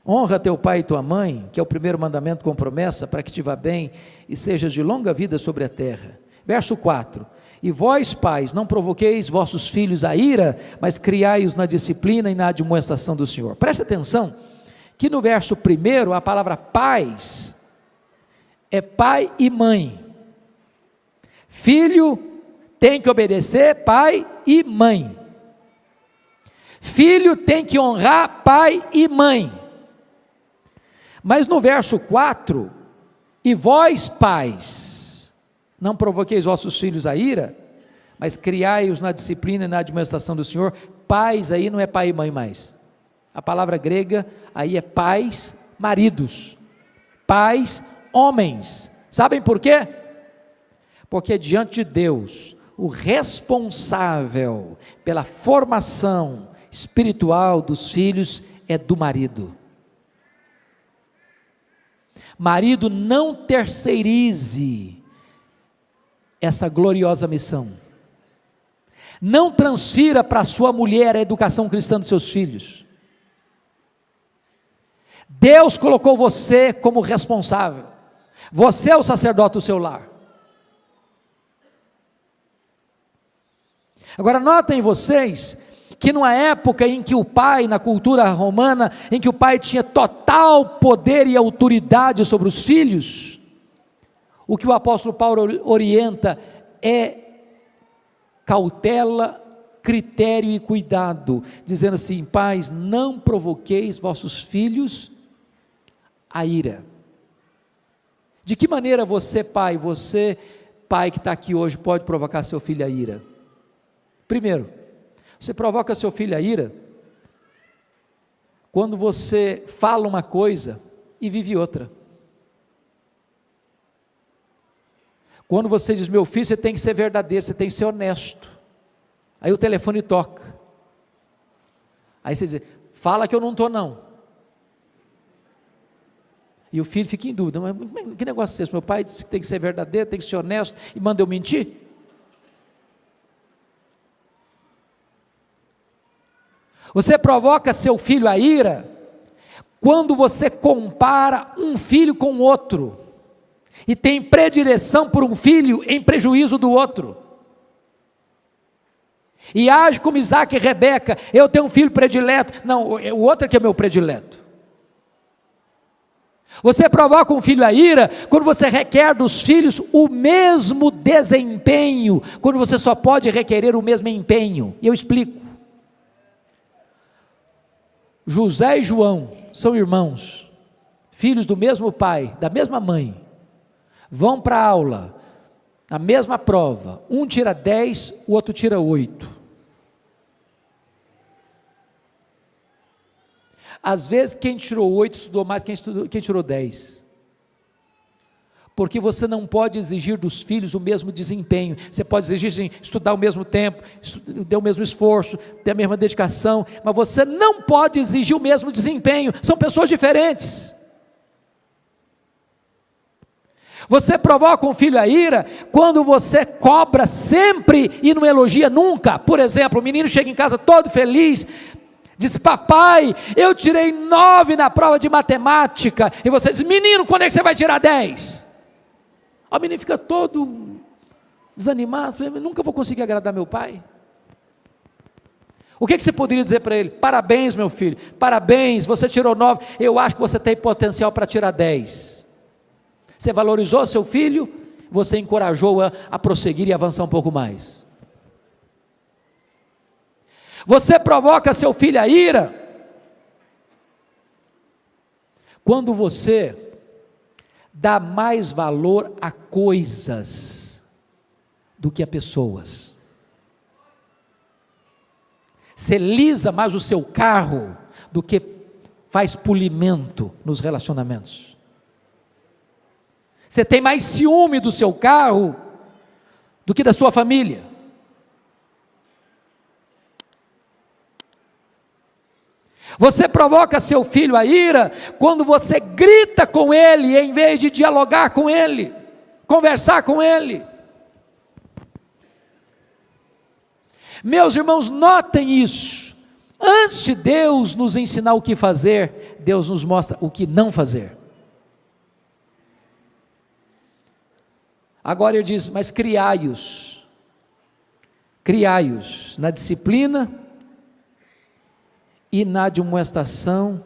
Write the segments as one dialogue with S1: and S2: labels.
S1: Honra teu pai e tua mãe, que é o primeiro mandamento com promessa, para que te vá bem e sejas de longa vida sobre a terra. Verso 4: E vós, pais, não provoqueis vossos filhos a ira, mas criai-os na disciplina e na admoestação do Senhor. Presta atenção, que no verso 1, a palavra pais, é pai e mãe. Filho tem que obedecer pai e mãe. Filho tem que honrar pai e mãe. Mas no verso 4, e vós, pais, não provoqueis vossos filhos a ira, mas criai-os na disciplina e na admoestação do Senhor. Pais aí não é pai e mãe mais. A palavra grega aí é pais, maridos. Pais, homens. Sabem por quê? Porque diante de Deus, o responsável pela formação espiritual dos filhos é do marido. Marido, não terceirize essa gloriosa missão. Não transfira para sua mulher a educação cristã dos seus filhos. Deus colocou você como responsável. Você é o sacerdote do seu lar. Agora notem vocês que numa época em que o pai, na cultura romana, em que o pai tinha total poder e autoridade sobre os filhos, o que o apóstolo Paulo orienta é cautela, critério e cuidado, dizendo assim: pais, não provoqueis vossos filhos a ira. De que maneira você pai que está aqui hoje, pode provocar seu filho a ira? Primeiro, você provoca seu filho a ira quando você fala uma coisa e vive outra. Quando você diz: meu filho, você tem que ser verdadeiro, você tem que ser honesto. Aí o telefone toca. Aí você diz: fala que eu não estou não. E o filho fica em dúvida: mas que negócio é esse? Meu pai disse que tem que ser verdadeiro, tem que ser honesto, e manda eu mentir? Você provoca seu filho a ira quando você compara um filho com outro e tem predileção por um filho em prejuízo do outro, e age como Isaac e Rebeca: eu tenho um filho predileto, não, o outro é que é meu predileto. Você provoca um filho a ira quando você requer dos filhos o mesmo desempenho, quando você só pode requerer o mesmo empenho. E eu explico. José e João são irmãos, filhos do mesmo pai, da mesma mãe, vão para a aula, a mesma prova, um tira 10, o outro tira 8. Às vezes quem tirou 8 estudou mais que quem tirou 10, porque você não pode exigir dos filhos o mesmo desempenho. Você pode exigir sim, estudar ao mesmo tempo, ter o mesmo esforço, ter a mesma dedicação, mas você não pode exigir o mesmo desempenho. São pessoas diferentes. Você provoca um filho a ira quando você cobra sempre e não elogia nunca. Por exemplo, o menino chega em casa todo feliz, diz: papai, eu tirei 9 na prova de matemática, e você diz: menino, quando é que você vai tirar 10? O menino fica todo desanimado, falei: nunca vou conseguir agradar meu pai. O que você poderia dizer para ele? Parabéns, meu filho, parabéns, você tirou 9, eu acho que você tem potencial para tirar 10. Você valorizou seu filho, você encorajou-a a prosseguir e avançar um pouco mais. Você provoca seu filho a ira quando você dá mais valor a coisas do que a pessoas. Você lisa mais o seu carro do que faz polimento nos relacionamentos. Você tem mais ciúme do seu carro do que da sua família. Você provoca seu filho a ira quando você grita com ele em vez de dialogar com ele, conversar com ele. Meus irmãos, notem isso. Antes de Deus nos ensinar o que fazer, Deus nos mostra o que não fazer. Agora ele diz, mas criai-os na disciplina e na admoestação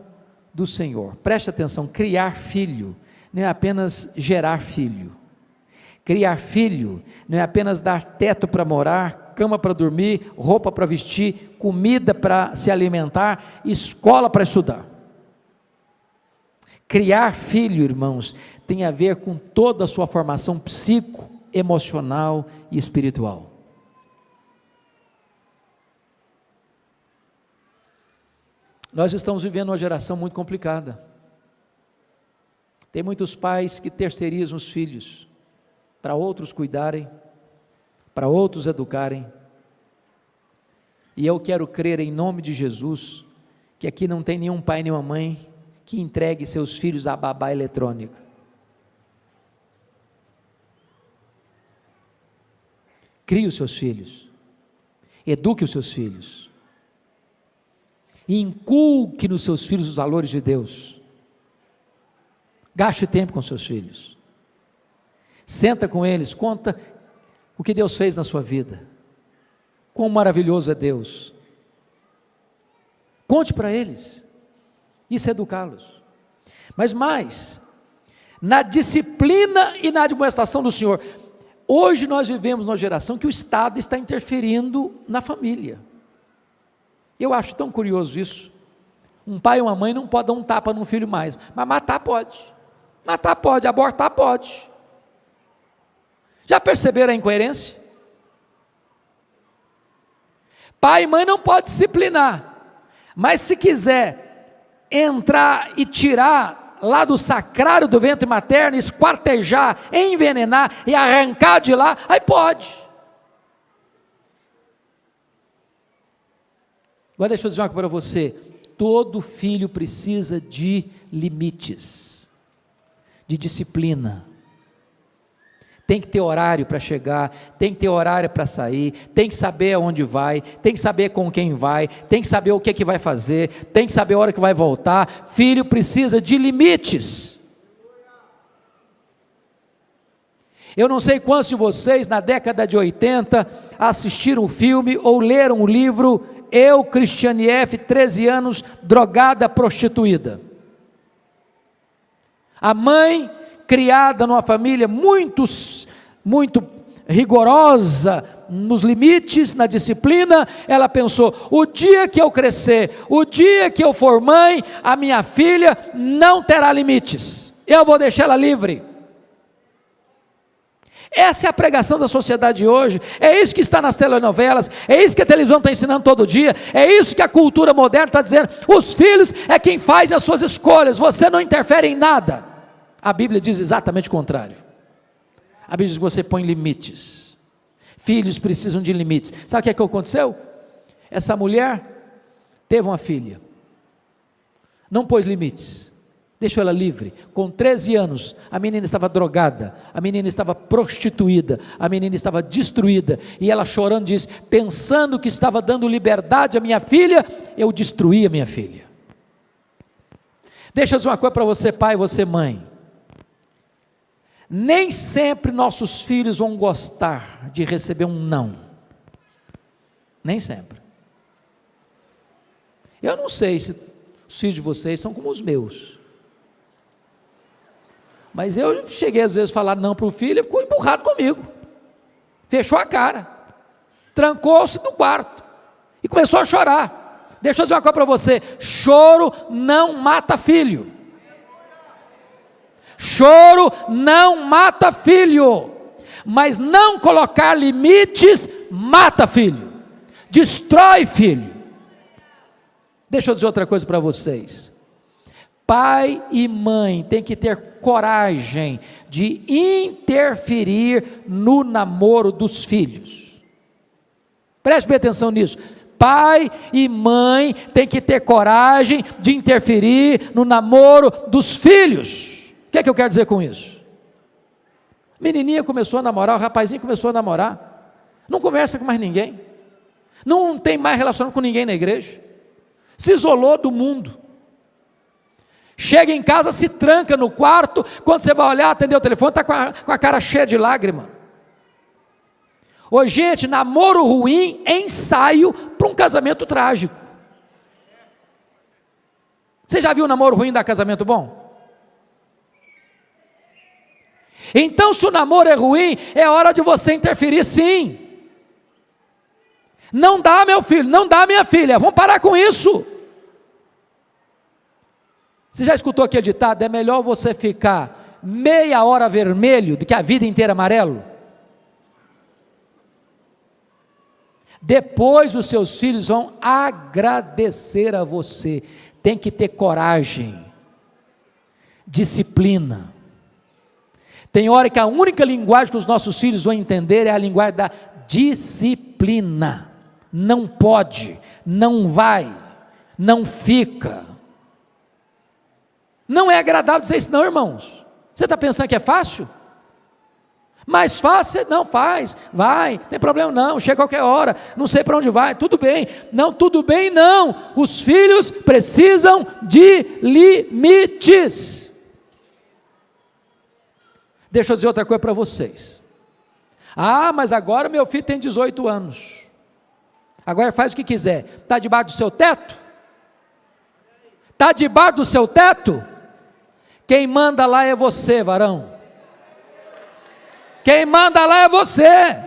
S1: do Senhor. Preste atenção, criar filho não é apenas gerar filho. Criar filho não é apenas dar teto para morar, cama para dormir, roupa para vestir, comida para se alimentar, escola para estudar. Criar filho, irmãos, tem a ver com toda a sua formação psico, emocional e espiritual. Nós estamos vivendo uma geração muito complicada. Tem muitos pais que terceirizam os filhos para outros cuidarem, para outros educarem. E eu quero crer em nome de Jesus que aqui não tem nenhum pai nem uma mãe que entregue seus filhos à babá eletrônica. Crie os seus filhos, eduque os seus filhos, e inculque nos seus filhos os valores de Deus. Gaste tempo com seus filhos, senta com eles, conta o que Deus fez na sua vida, quão maravilhoso é Deus, conte para eles, isso é educá-los, mas mais, na disciplina e na admoestação do Senhor. Hoje nós vivemos numa geração que o Estado está interferindo na família. Eu acho tão curioso isso. Um pai e uma mãe não podem dar um tapa num filho mais, mas matar pode, abortar pode. Já perceberam a incoerência? Pai e mãe não podem disciplinar, mas se quiser entrar e tirar lá do sacrário do ventre materno, esquartejar, envenenar e arrancar de lá, aí pode. Agora deixa eu dizer uma coisa para você, todo filho precisa de limites, de disciplina, tem que ter horário para chegar, tem que ter horário para sair, tem que saber aonde vai, tem que saber com quem vai, tem que saber o que vai fazer, tem que saber a hora que vai voltar. Filho precisa de limites. Eu não sei quantos de vocês na década de 80 assistiram o filme ou leram o livro Eu, Cristiane F., 13 anos, drogada, prostituída. A mãe, criada numa família muito rigorosa nos limites, na disciplina, ela pensou, o dia que eu crescer, o dia que eu for mãe, a minha filha não terá limites, eu vou deixar ela livre. Essa é a pregação da sociedade de hoje, é isso que está nas telenovelas, é isso que a televisão está ensinando todo dia, é isso que a cultura moderna está dizendo, os filhos é quem faz as suas escolhas, você não interfere em nada. A Bíblia diz exatamente o contrário, a Bíblia diz que você põe limites, filhos precisam de limites. Sabe o que aconteceu? Essa mulher teve uma filha, não pôs limites, deixou ela livre. Com 13 anos, a menina estava drogada, a menina estava prostituída, a menina estava destruída, e ela chorando diz, pensando que estava dando liberdade à minha filha, eu destruí a minha filha. Deixa eu dizer uma coisa para você pai e você mãe, nem sempre nossos filhos vão gostar de receber um não, nem sempre. Eu não sei se os filhos de vocês são como os meus, mas eu cheguei às vezes a falar não para o filho, ele ficou emburrado comigo, fechou a cara, trancou-se no quarto e começou a chorar. Deixa eu dizer uma coisa para você, choro não mata filho, choro não mata filho, mas não colocar limites mata filho, destrói filho. Deixa eu dizer outra coisa para vocês, pai e mãe tem que ter coragem de interferir no namoro dos filhos. Preste bem atenção nisso. Pai e mãe tem que ter coragem de interferir no namoro dos filhos. O que é que eu quero dizer com isso? A menininha começou a namorar, o rapazinho começou a namorar, não conversa com mais ninguém, não tem mais relacionamento com ninguém na igreja, se isolou do mundo. Chega em casa, se tranca no quarto, quando você vai olhar, atender o telefone, está com a cara cheia de lágrima. Ô gente, namoro ruim é ensaio para um casamento trágico. Você já viu um namoro ruim dar casamento bom? Então, se o namoro é ruim, é hora de você interferir, sim. Não dá, meu filho, não dá, minha filha, vamos parar com isso. Você já escutou aquele ditado? É melhor você ficar meia hora vermelho do que a vida inteira amarelo? Depois os seus filhos vão agradecer a você. Tem que ter coragem, disciplina. Tem hora que a única linguagem que os nossos filhos vão entender é a linguagem da disciplina. Não pode, não vai, não fica. Não é agradável dizer isso não, irmãos. Você está pensando que é fácil? Mais fácil, não faz, vai, não tem problema não, chega a qualquer hora, não sei para onde vai, tudo bem. Não, tudo bem não, os filhos precisam de limites. Deixa eu dizer outra coisa para vocês. Ah, mas agora meu filho tem 18 anos, agora faz o que quiser. Está debaixo do seu teto? Está debaixo do seu teto? Quem manda lá é você, varão. Quem manda lá é você.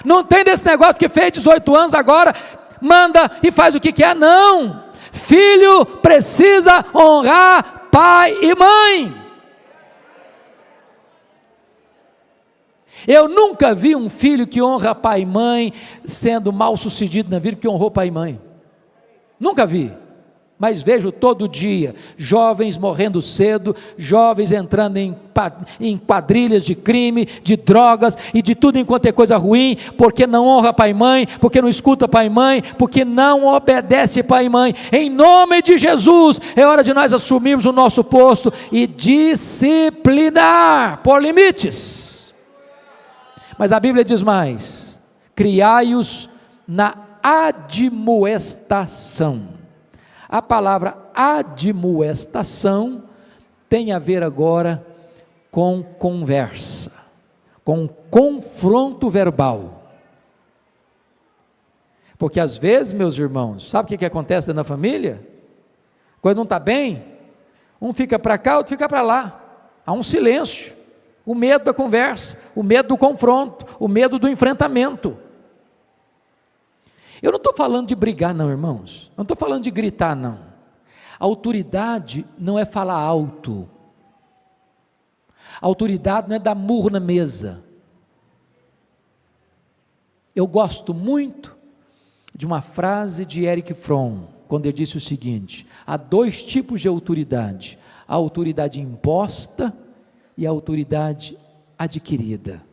S1: Não tem desse negócio que fez 18 anos agora, manda e faz o que quer, não. Filho precisa honrar pai e mãe. Eu nunca vi um filho que honra pai e mãe sendo mal sucedido na vida porque honrou pai e mãe. Nunca vi. Mas vejo todo dia jovens morrendo cedo, jovens entrando em quadrilhas de crime, de drogas e de tudo enquanto é coisa ruim, porque não honra pai e mãe, porque não escuta pai e mãe, porque não obedece pai e mãe. Em nome de Jesus, é hora de nós assumirmos o nosso posto e disciplinar, por limites. Mas a Bíblia diz mais: criai-os na admoestação. A palavra admoestação tem a ver agora com conversa, com confronto verbal. Porque às vezes, meus irmãos, sabe o que acontece dentro da família? Quando não está bem, um fica para cá, outro fica para lá. Há um silêncio, o medo da conversa, o medo do confronto, o medo do enfrentamento. Eu não estou falando de brigar não, irmãos, eu não estou falando de gritar não. A autoridade não é falar alto, a autoridade não é dar murro na mesa. Eu gosto muito de uma frase de Erich Fromm, quando ele disse o seguinte: há dois tipos de autoridade, a autoridade imposta e a autoridade adquirida.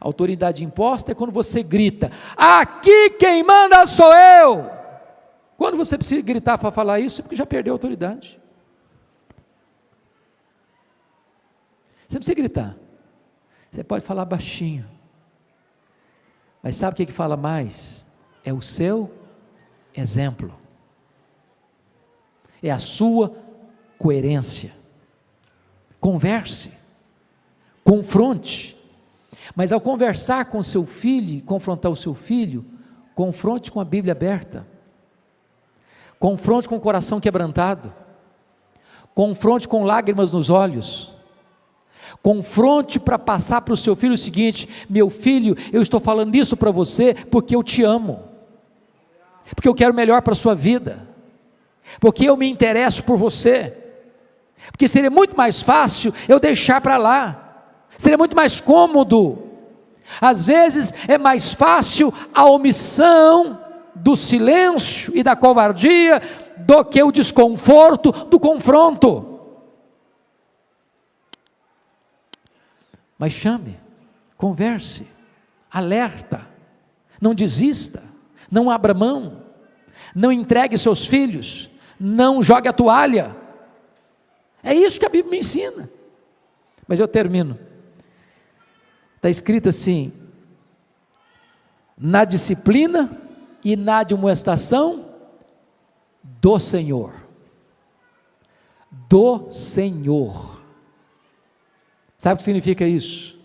S1: A autoridade imposta é quando você grita: aqui quem manda sou eu. Quando você precisa gritar para falar isso, é porque já perdeu a autoridade. Você não precisa gritar, você pode falar baixinho, mas sabe o que fala mais? É o seu exemplo, é a sua coerência. Converse, confronte. Mas ao conversar com seu filho, confrontar o seu filho, confronte com a Bíblia aberta, confronte com o coração quebrantado, confronte com lágrimas nos olhos, confronte para passar para o seu filho o seguinte: meu filho, eu estou falando isso para você porque eu te amo, porque eu quero melhor para a sua vida, porque eu me interesso por você, porque seria muito mais fácil eu deixar para lá, seria muito mais cômodo. Às vezes é mais fácil a omissão do silêncio e da covardia do que o desconforto do confronto. Mas chame, converse, alerta, não desista, não abra mão, não entregue seus filhos, não jogue a toalha. É isso que a Bíblia me ensina. Mas eu termino. Está escrito assim: na disciplina e na admoestação do Senhor. do Senhor. Sabe o que significa isso?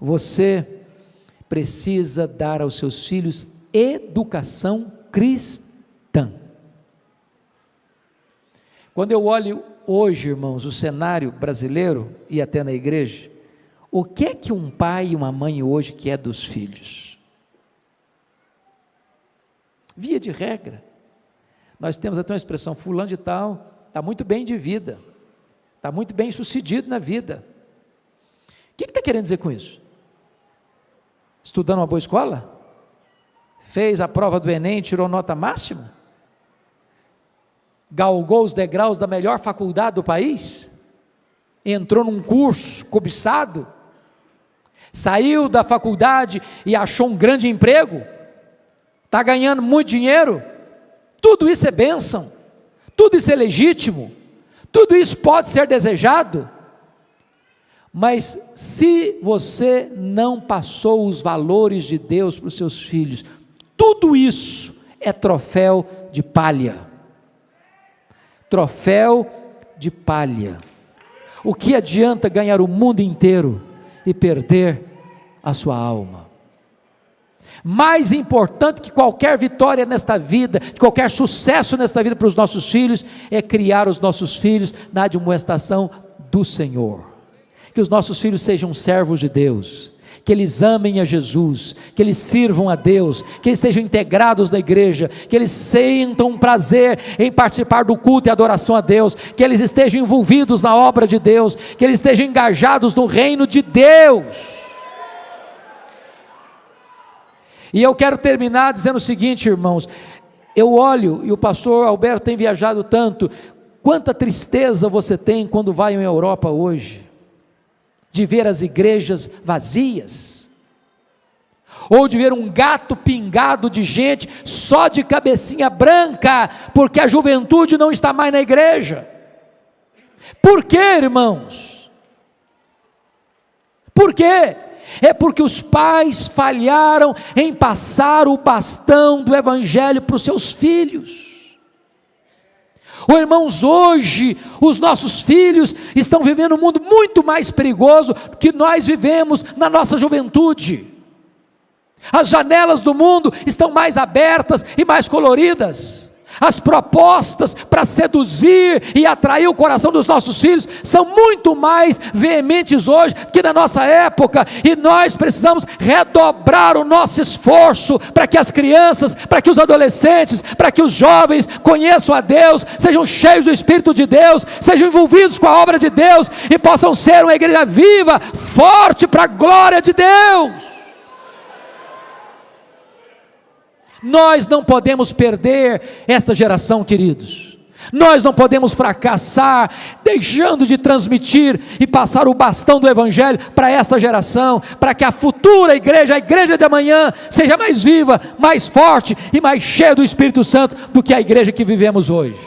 S1: Você precisa dar aos seus filhos educação cristã. Quando eu olho hoje, irmãos, o cenário brasileiro e até na igreja, o que é que um pai e uma mãe hoje quer dos filhos? Via de regra, nós temos até uma expressão, fulano de tal, está muito bem de vida, está muito bem sucedido na vida. O que está querendo dizer com isso? Estudando uma boa escola? Fez a prova do Enem, tirou nota máxima? Galgou os degraus da melhor faculdade do país? Entrou num curso cobiçado? Saiu da faculdade e achou um grande emprego? Está ganhando muito dinheiro? Tudo isso é bênção, tudo isso é legítimo, tudo isso pode ser desejado, mas se você não passou os valores de Deus para os seus filhos, tudo isso é troféu de palha. Troféu de palha. O que adianta ganhar o mundo inteiro e perder a sua alma? Mais importante que qualquer vitória nesta vida, qualquer sucesso nesta vida para os nossos filhos, é criar os nossos filhos na admoestação do Senhor. Que os nossos filhos sejam servos de Deus, que eles amem a Jesus, que eles sirvam a Deus, que eles estejam integrados na igreja, que eles sintam prazer em participar do culto e adoração a Deus, que eles estejam envolvidos na obra de Deus, que eles estejam engajados no reino de Deus. E eu quero terminar dizendo o seguinte, irmãos, eu olho, e o pastor Alberto tem viajado tanto, quanta tristeza você tem quando vai em Europa hoje, de ver as igrejas vazias, ou de ver um gato pingado de gente, só de cabecinha branca, porque a juventude não está mais na igreja. Por quê, irmãos? Por quê? É porque os pais falharam em passar o bastão do evangelho para os seus filhos. Irmãos, hoje os nossos filhos estão vivendo um mundo muito mais perigoso que nós vivemos na nossa juventude. As janelas do mundo estão mais abertas e mais coloridas. As propostas para seduzir e atrair o coração dos nossos filhos são muito mais veementes hoje que na nossa época, e nós precisamos redobrar o nosso esforço para que as crianças, para que os adolescentes, para que os jovens conheçam a Deus, sejam cheios do Espírito de Deus, sejam envolvidos com a obra de Deus e possam ser uma igreja viva, forte para a glória de Deus. Nós não podemos perder esta geração, queridos. Nós não podemos fracassar, deixando de transmitir e passar o bastão do evangelho para esta geração, para que a futura igreja, a igreja de amanhã, seja mais viva, mais forte e mais cheia do Espírito Santo do que a igreja que vivemos hoje.